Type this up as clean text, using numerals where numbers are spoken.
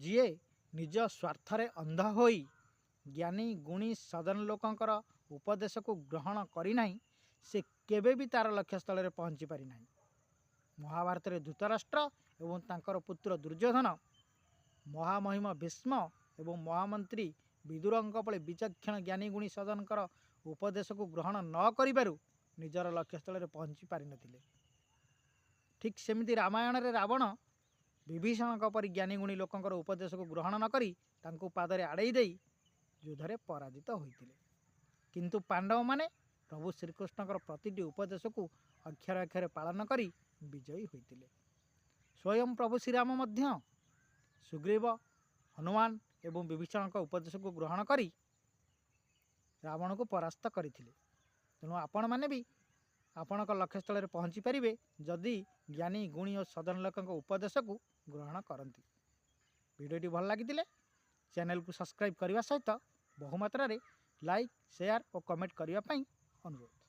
ଯିଏ ନିଜ ସ୍ୱାର୍ଥରେ ଅନ୍ଧ ହୋଇ ଜ୍ଞାନୀ ଗୁଣୀ ସଦନ ଲୋକଙ୍କର ଉପଦେଶକୁ ଗ୍ରହଣ କରିନାହିଁ ସେ କେବେ ବି ତାର ଲକ୍ଷ୍ୟସ୍ଥଳରେ ପହଞ୍ଚି ପାରିନାହିଁ। ମହାଭାରତରେ ଧୃତରାଷ୍ଟ୍ର ଏବଂ ତାଙ୍କର ପୁତ୍ର ଦୁର୍ଯ୍ୟୋଧନ, ମହାମହିମ ଭୀଷ୍ମ ଏବଂ ମହାମନ୍ତ୍ରୀ ବିଦୁରଙ୍କ ଭଳି ବିଚକ୍ଷଣ ଜ୍ଞାନୀ ଗୁଣୀ ସଦନଙ୍କର ଉପଦେଶକୁ ଗ୍ରହଣ ନ କରିବାରୁ ନିଜର ଲକ୍ଷ୍ୟସ୍ଥଳରେ ପହଞ୍ଚି ପାରିନଥିଲେ। ଠିକ୍ ସେମିତି ରାମାୟଣରେ ରାବଣ ବିଭୀଷଣଙ୍କ ପରି ଜ୍ଞାନୀ ଗୁଣୀ ଲୋକଙ୍କର ଉପଦେଶକୁ ଗ୍ରହଣ ନ କରି ତାଙ୍କୁ ପାଦରେ ଆଡ଼େଇ ଦେଇ ଯୁଦ୍ଧରେ ପରାଜିତ ହୋଇଥିଲେ। କିନ୍ତୁ ପାଣ୍ଡବମାନେ ପ୍ରଭୁ ଶ୍ରୀକୃଷ୍ଣଙ୍କର ପ୍ରତିଟି ଉପଦେଶକୁ ଅକ୍ଷରେ ଅକ୍ଷରେ ପାଳନ କରି ବିଜୟୀ ହୋଇଥିଲେ। ସ୍ୱୟଂ ପ୍ରଭୁ ଶ୍ରୀରାମ ମଧ୍ୟ ସୁଗ୍ରୀବ, ହନୁମାନ ଏବଂ ବିଭୀଷଣଙ୍କ ଉପଦେଶକୁ ଗ୍ରହଣ କରି ରାବଣକୁ ପରାସ୍ତ କରିଥିଲେ। ତେଣୁ ଆପଣମାନେ ବି ଆପଣଙ୍କ ଲକ୍ଷ୍ୟସ୍ଥଳରେ ପହଞ୍ଚି ପାରିବେ ଯଦି ଜ୍ଞାନୀ ଗୁଣୀ ଓ ସଦନ ଲୋକଙ୍କ ଉପଦେଶକୁ ଗ୍ରହଣ କରନ୍ତି। ଭିଡ଼ିଓଟି ଭଲ ଲାଗିଥିଲେ ଚ୍ୟାନେଲକୁ ସବସ୍କ୍ରାଇବ୍ କରିବା ସହିତ ବହୁମାତ୍ରାରେ ଲାଇକ୍, ସେୟାର ଓ କମେଣ୍ଟ କରିବା ପାଇଁ ଅନୁରୋଧ।